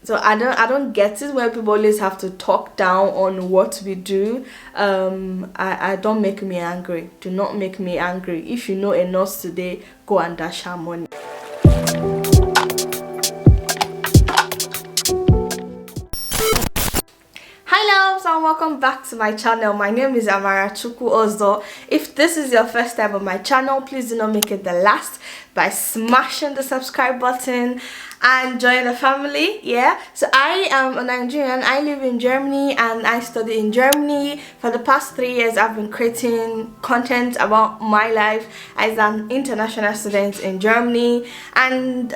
So I don't get it when people always have to talk down on what we do. I don't make me angry. Do not make me angry. If you know a nurse today, go and dash her money. Hi loves, and welcome back to my channel. My name is Amara ozor. If this is your first time on my channel, please do not make it the last by smashing the subscribe button and join the family. Yeah, so I am a Nigerian. I live in Germany and I study in Germany. For the past 3 years I've been creating content about my life as an international student in Germany. And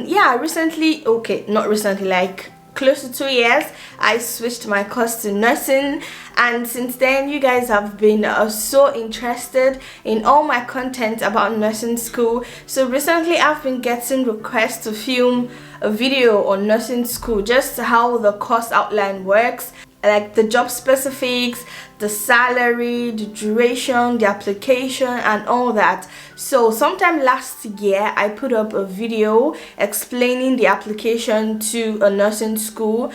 yeah, recently, okay, not recently, like close to 2 years, I switched my course to nursing, and since then you guys have been so interested in all my content about nursing school. So recently I've been getting requests to film a video on nursing school, just how the course outline works, like the job specifics, the salary, the duration, the application, and all that. So sometime last year I put up a video explaining the application to a nursing school.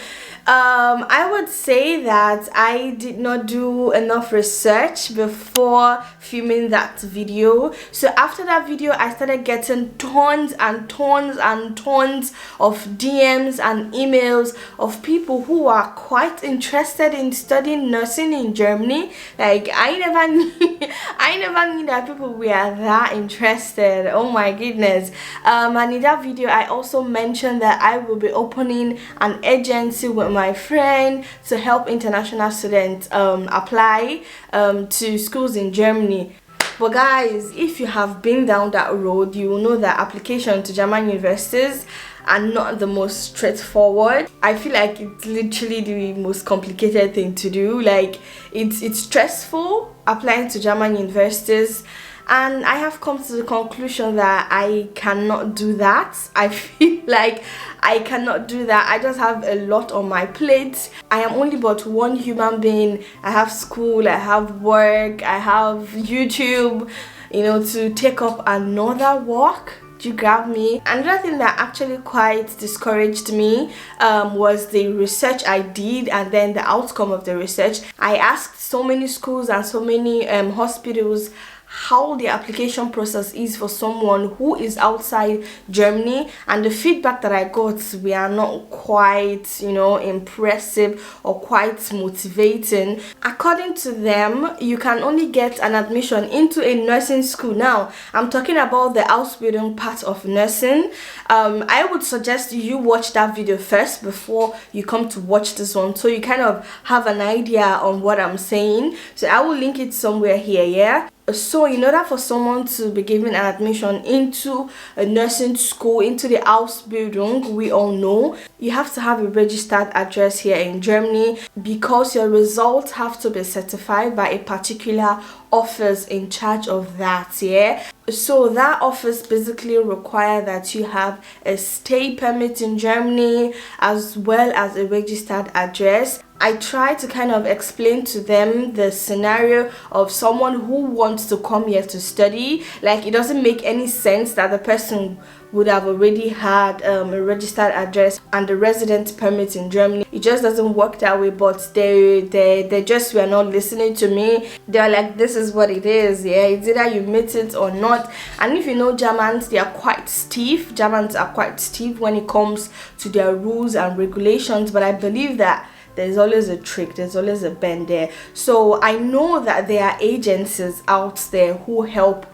I would say that I did not do enough research before filming that video. So after that video I started getting tons and tons and tons of DMs and emails of people who are quite interested in studying nursing in Germany. Like I never knew that people were that interested. Oh my goodness. And in that video I also mentioned that I will be opening an agency with my friend to help international students apply to schools in Germany. But guys, if you have been down that road, you will know that application to German universities are not the most straightforward. I feel like it's literally the most complicated thing to do. Like it's stressful applying to German universities, and I have come to the conclusion that I cannot do that. I feel like I cannot do that. I just have a lot on my plate. I am only but one human being. I have school, I have work, I have YouTube, you know, to take up another work. Do you grab me? Another thing that actually quite discouraged me was the research I did and then the outcome of the research. I asked so many schools and so many hospitals how the application process is for someone who is outside Germany, and the feedback that I got were not quite, you know, impressive or quite motivating. According to them, you can only get an admission into a nursing school. Now I'm talking about the Ausbildung part of nursing. I would suggest you watch that video first before you come to watch this one, so you kind of have an idea on what I'm saying. So I will link it somewhere here. Yeah, so in order for someone to be given an admission into a nursing school, into the Ausbildung, we all know you have to have a registered address here in Germany, because your results have to be certified by a particular office in charge of that. Yeah, so that office basically require that you have a stay permit in Germany as well as a registered address. I try to kind of explain to them the scenario of someone who wants to come here to study. Like it doesn't make any sense that the person would have already had a registered address and a resident permit in Germany. It just doesn't work that way. But they just were not listening to me. They're like, this is what it is. Yeah, it's either you meet it or not. And if you know Germans, they are quite stiff. Germans are quite stiff when it comes to their rules and regulations. But I believe that there's always a trick, there's always a bend there. So I know that there are agencies out there who help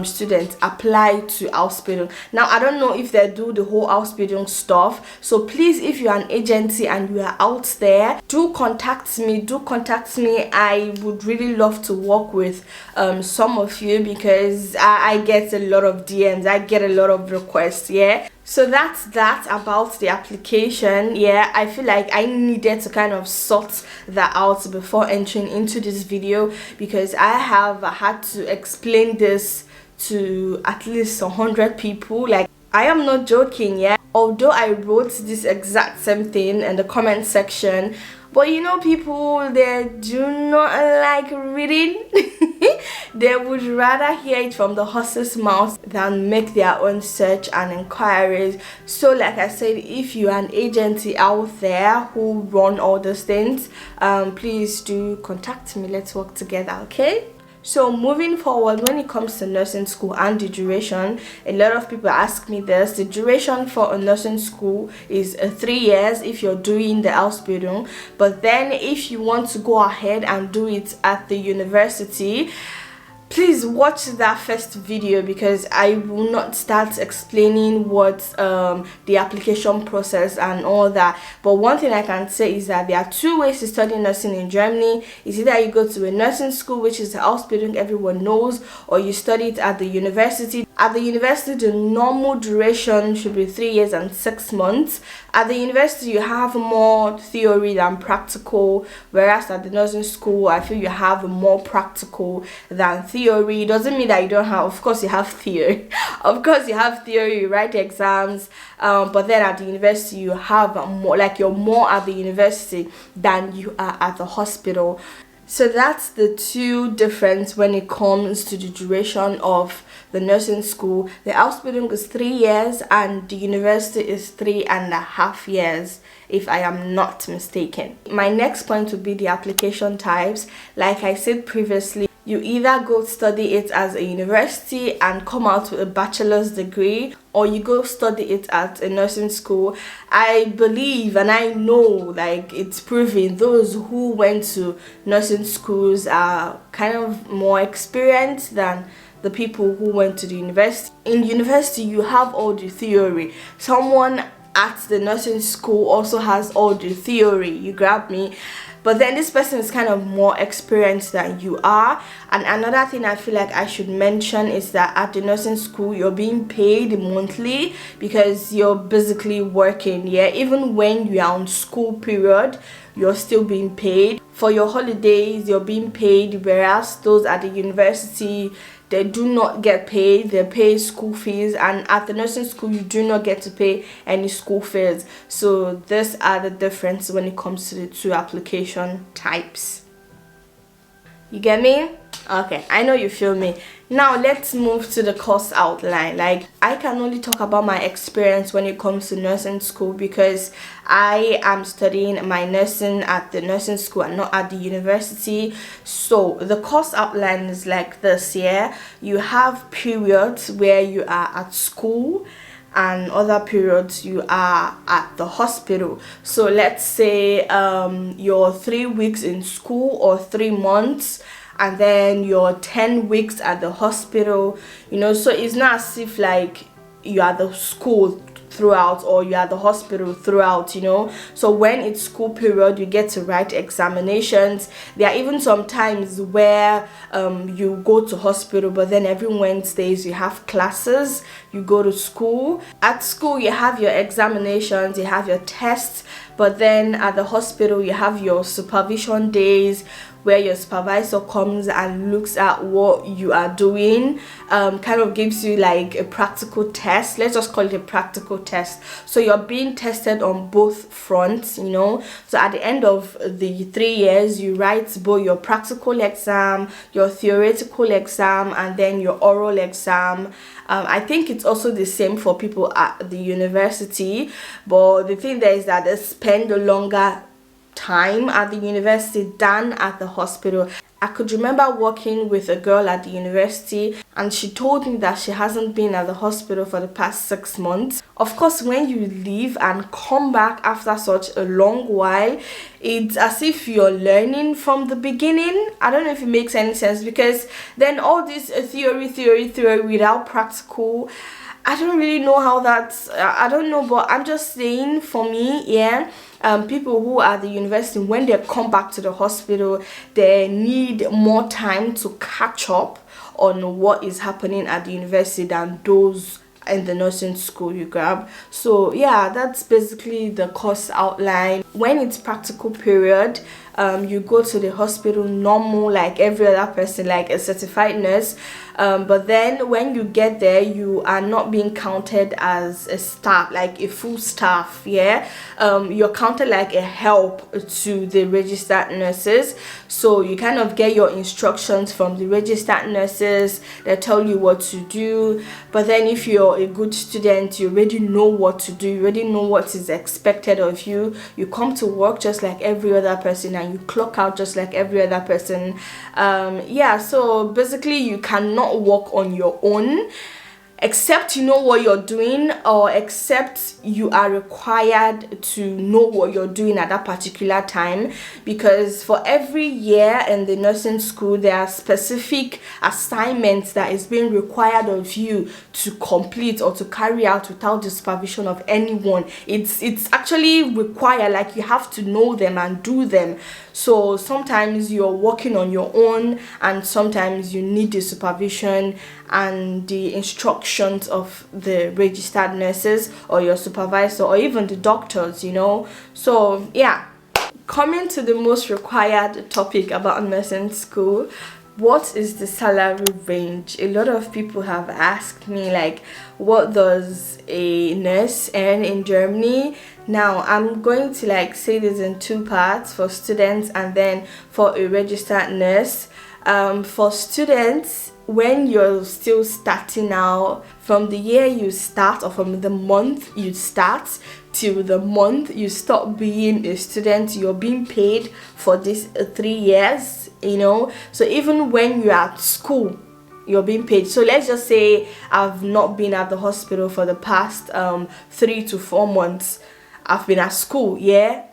students apply to Ausbildung. Now I don't know if they do the whole Ausbildung stuff, so please, if you're an agency and you are out there, do contact me. I would really love to work with some of you, because I get a lot of DMs, I get a lot of requests. Yeah, so that's that about the application. Yeah, I feel like I needed to kind of sort that out before entering into this video, because I have had to explain this to at least 100 people. Like I am not joking. Yeah, although I wrote this exact same thing in the comment section, but you know, people, they do not like reading. They would rather hear it from the horse's mouth than make their own search and inquiries. So like I said, if you're an agency out there who run all those things, please do contact me. Let's work together, okay? So moving forward, when it comes to nursing school and the duration, a lot of people ask me this. The duration for a nursing school is 3 years if you're doing the Ausbildung, but then if you want to go ahead and do it at the university, please watch that first video, because I will not start explaining what the application process and all that. But one thing I can say is that there are 2 ways to study nursing in Germany. It's either you go to a nursing school, which is the Ausbildung everyone knows, or you study it at the university. At the university, the normal duration should be 3 years and 6 months. At the university, you have more theory than practical, whereas at the nursing school, I feel you have more practical than theory. It doesn't mean that you don't have, of course you have theory. Of course you have theory, you write exams, but then at the university you have more, like you're more at the university than you are at the hospital. So that's the 2 difference when it comes to the duration of the nursing school. The Ausbildung is 3 years and the university is 3.5 years, if I am not mistaken. My next point would be the application types. Like I said previously, you either go study it as a university and come out with a bachelor's degree, or you go study it at a nursing school. I believe and I know, like it's proven, those who went to nursing schools are kind of more experienced than the people who went to the university. In university, you have all the theory. Someone at the nursing school also has all the theory, you grab me? But then this person is kind of more experienced than you are. And another thing I feel like I should mention is that at the nursing school, you're being paid monthly because you're basically working. Yeah, even when you are on school period, you're still being paid. For your holidays, you're being paid, whereas those at the university, they do not get paid. They pay school fees, and at the nursing school you do not get to pay any school fees. So these are the difference when it comes to the 2 application types. You get me? Okay, I know you feel me. Now let's move to the course outline. Like, I can only talk about my experience when it comes to nursing school because I am studying my nursing at the nursing school and not at the university. So the course outline is like this. Yeah, you have periods where you are at school and other periods you are at the hospital. So let's say you're 3 weeks in school or 3 months, and then you're 10 weeks at the hospital, you know. So it's not as if like you are at the school throughout or you are at the hospital throughout, you know. So when it's school period, you get to write examinations. There are even some times where you go to hospital, but then every Wednesdays you have classes, you go to school. At school you have your examinations, you have your tests, but then at the hospital you have your supervision days where your supervisor comes and looks at what you are doing, kind of gives you like a practical test. Let's just call it a practical test. So you're being tested on both fronts, you know. So at the end of the 3 years, you write both your practical exam, your theoretical exam, and then your oral exam. I think it's also the same for people at the university, but the thing there is that they spend a longer time at the university than at the hospital. I could remember working with a girl at the university and she told me that she hasn't been at the hospital for the past 6 months. Of course, when you leave and come back after such a long while, it's as if you're learning from the beginning. I don't know if it makes any sense, because then all this theory without practical, I don't really know how that's, I don't know, but I'm just saying, for me, yeah, people who are at the university, when they come back to the hospital, they need more time to catch up on what is happening at the university than those in the nursing school, you grab. So yeah, that's basically the course outline. When it's practical period, you go to the hospital normal like every other person, like a certified nurse, but then when you get there, you are not being counted as a staff, like a full staff. You're counted like a help to the registered nurses. So you kind of get your instructions from the registered nurses. They tell you what to do, but then if you're a good student, you already know what to do, you already know what is expected of you. You come to work just like every other person, and you clock out just like every other person. So basically you cannot work on your own except you know what you're doing, or except you are required to know what you're doing at that particular time, because for every year in the nursing school there are specific assignments that is being required of you to complete or to carry out without the supervision of anyone. It's actually required, like you have to know them and do them. So sometimes you're working on your own, and sometimes you need the supervision and the instructions of the registered nurses or your supervisor or even the doctors, So coming to the most required topic about nursing school, what is the salary range? A lot of people have asked me, like, what does a nurse earn in Germany? Now I'm going to say this in two parts, for students and then for a registered nurse. For students, when you're still starting out, from the year you start or from the month you start till the month you stop being a student, you're being paid for this 3 years, So even when you're at school, you're being paid. So let's just say I've not been at the hospital for the past 3 to 4 months. I've been at school,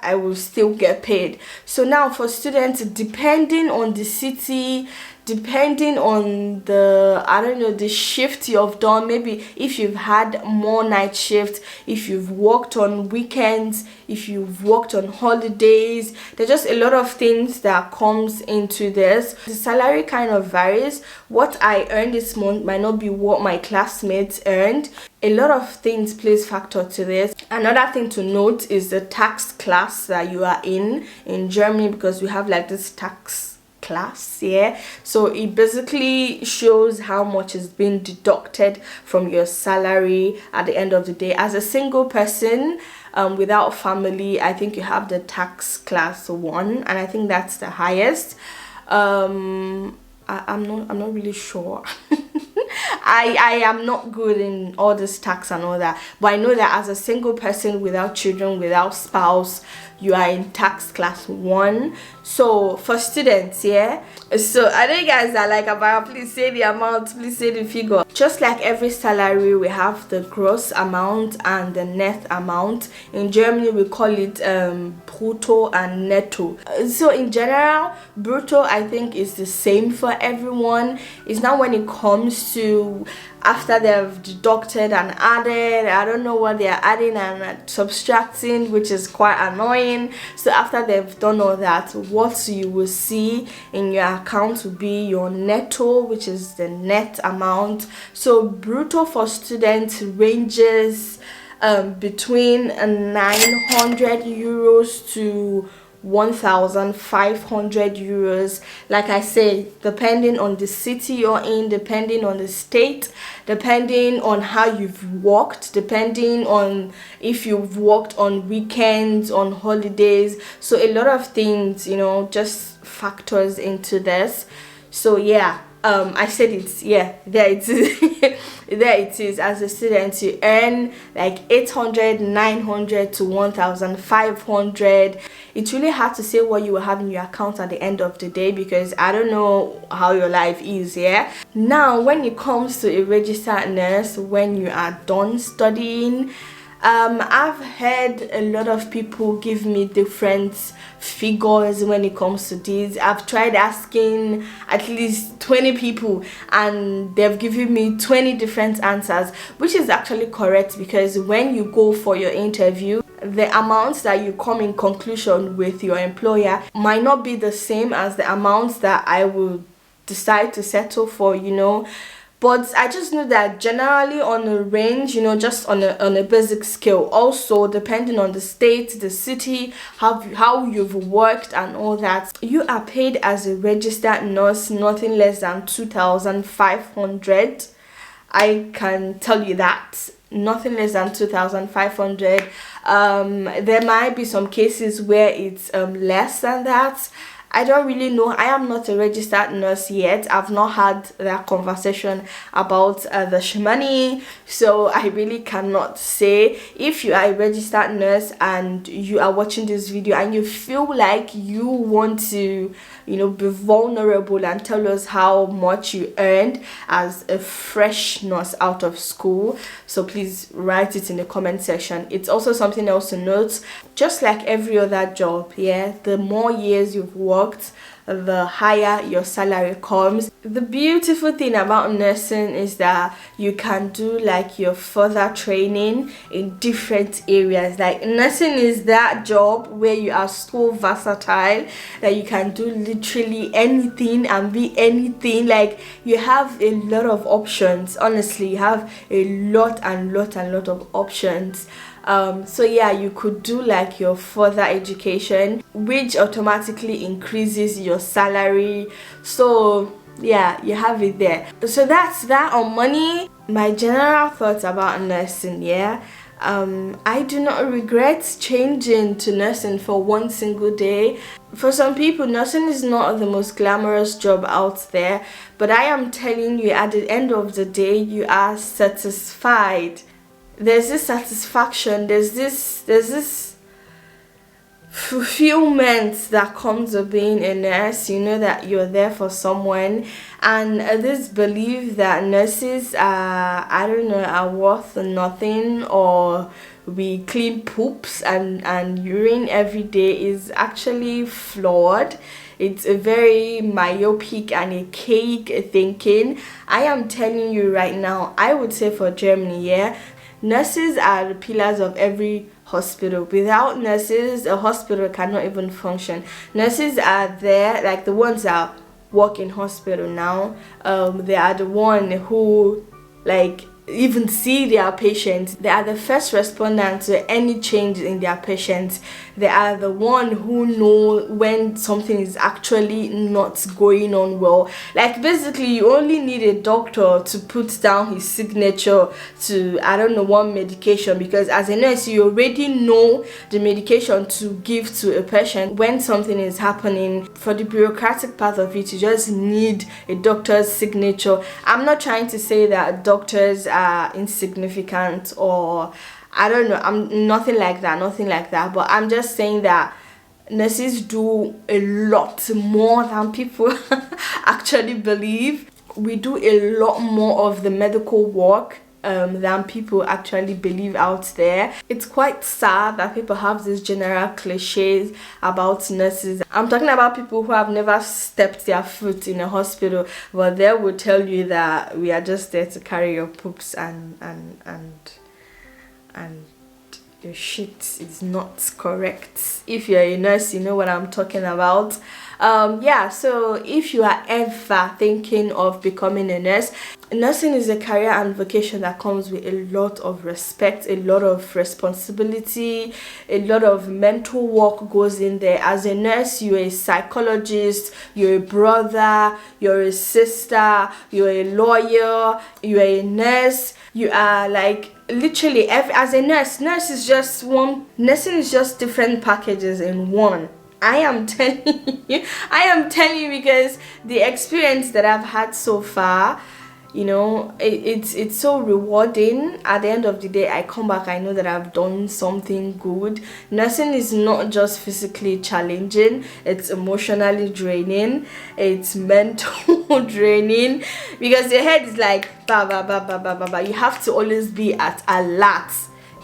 I will still get paid. So now for students, depending on the city, depending on the shift you've done, maybe if you've had more night shifts, if you've worked on weekends, if you've worked on holidays, there's just a lot of things that comes into this. The salary kind of varies. What I earned this month might not be what my classmates earned. A lot of things plays factor to this. Another thing to note is the tax class that you are in Germany, because we have this tax class, so it basically shows how much is being deducted from your salary at the end of the day. As a single person without family, I think you have the tax class 1, and I think that's the highest. I'm not really sure. I am not good in all this tax and all that, but I know that as a single person without children, without spouse, you are in tax class 1. So for students, so I know you guys are like, Amara, please say the amount, please say the figure. Just like every salary, we have the gross amount and the net amount. In Germany we call it brutto and netto. So in general, brutto I think is the same for everyone. It's not when it comes to after they've deducted and added, I don't know what they are adding and subtracting, which is quite annoying. So after they've done all that, what you will see in your account will be your netto, which is the net amount. So brutto for students ranges between 900 euros to 1,500 euros. Like I say, depending on the city you're in, depending on the state, depending on how you've worked, depending on if you've worked on weekends, on holidays. So a lot of things, just factors into this. So I said it's there it is. There it is. As a student, you earn 800, 900 to 1,500. It's really hard to say what you will have in your account at the end of the day, because I don't know how your life is. Now when it comes to a registered nurse, when you are done studying, I've heard a lot of people give me different figures when it comes to this. I've tried asking at least 20 people and they've given me 20 different answers, which is actually correct, because when you go for your interview, the amounts that you come in conclusion with your employer might not be the same as the amounts that I will decide to settle for, But I just know that generally on a range, you know, just on a basic scale, also depending on the state, the city, how you've worked and all that, you are paid as a registered nurse nothing less than 2,500. I can tell you that, nothing less than 2,500. There might be some cases where it's less than that. I don't really know. I am not a registered nurse yet. I've not had that conversation about the money, so I really cannot say. If you are a registered nurse and you are watching this video and you feel like you want to, you know, be vulnerable and tell us how much you earned as a fresh nurse out of school, so please write it in the comment section. It's also something else to note, just like every other job, yeah, the more years you've worked, the higher your salary comes. The beautiful thing about nursing is that you can do like your further training in different areas. Like nursing is that job where you are so versatile that you can do literally anything and be anything. Like you have a lot of options. Honestly, you have a lot of options. So yeah, you could do like your further education, which automatically increases your salary. So yeah, you have it there. So that's that on money. My general thoughts about nursing, yeah. I do not regret changing to nursing for one single day. For some people, nursing is not the most glamorous job out there, but I am telling you, at the end of the day, you are satisfied. There's this satisfaction, there's this fulfillment that comes with being a nurse. You know that you're there for someone, and this belief that nurses are, I don't know, are worth nothing, or we clean poops and urine every day is actually flawed. It's a very myopic and archaic thinking. I am telling you right now, I would say for Germany, yeah, nurses are the pillars of every hospital. Without nurses, a hospital cannot even function. Nurses are there, like the ones that work in hospital now. They are the one who like even see their patients. They are the first responders to any change in their patients. They are the one who know when something is actually not going on well. Like basically, you only need a doctor to put down his signature to, I don't know, one medication, because as a nurse you already know the medication to give to a patient when something is happening. For the bureaucratic part of it, you just need a doctor's signature. I'm not trying to say that doctors are insignificant, or I don't know, I'm nothing like that, but I'm just saying that nurses do a lot more than people actually believe. We do a lot more of the medical work than people actually believe out there. It's quite sad that people have these general cliches about nurses. I'm talking about people who have never stepped their foot in a hospital, but they will tell you that we are just there to carry your poops and your shit is not correct. If you're a nurse, you know what I'm talking about. Yeah, so if you are ever thinking of becoming a nurse, nursing is a career and vocation that comes with a lot of respect, a lot of responsibility, a lot of mental work goes in there. As a nurse, you're a psychologist, you're a brother, you're a sister, you're a lawyer, you're a nurse, you are like literally as a nursing is just different packages in one. I am telling you because the experience that I've had so far, you know, it's so rewarding. At the end of the day, I come back, I know that I've done something good. Nursing is not just physically challenging, it's emotionally draining, it's mental draining, because your head is like ba ba ba ba ba ba ba. You have to always be at alert.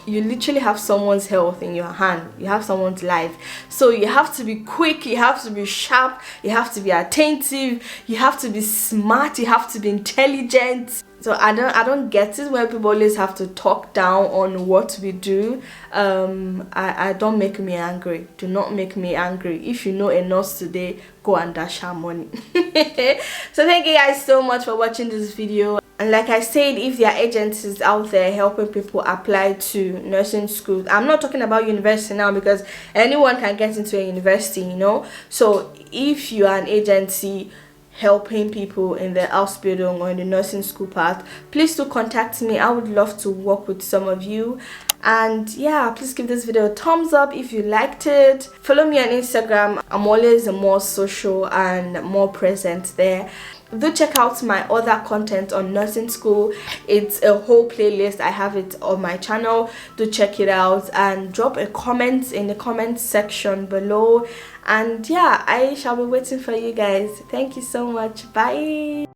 You literally have someone's health in your hand, you have someone's life, so you have to be quick, you have to be sharp, you have to be attentive, you have to be smart, you have to be intelligent. So I don't get it when people always have to talk down on what we do. I don't make me angry. Do not make me angry. If you know a nurse today, go and dash her money. So thank you guys so much for watching this video. And like I said, if there are agencies out there helping people apply to nursing schools, I'm not talking about university now, because anyone can get into a university, you know. So if you are an agency helping people in the hospital or in the nursing school path, please do contact me. I would love to work with some of you. And yeah, please give this video a thumbs up if you liked it. Follow me on Instagram. I'm always more social and more present there. Do check out my other content on nursing school. It's a whole playlist. I have it on my channel. Do check it out and drop a comment in the comment section below. And yeah, I shall be waiting for you guys. Thank you so much. Bye.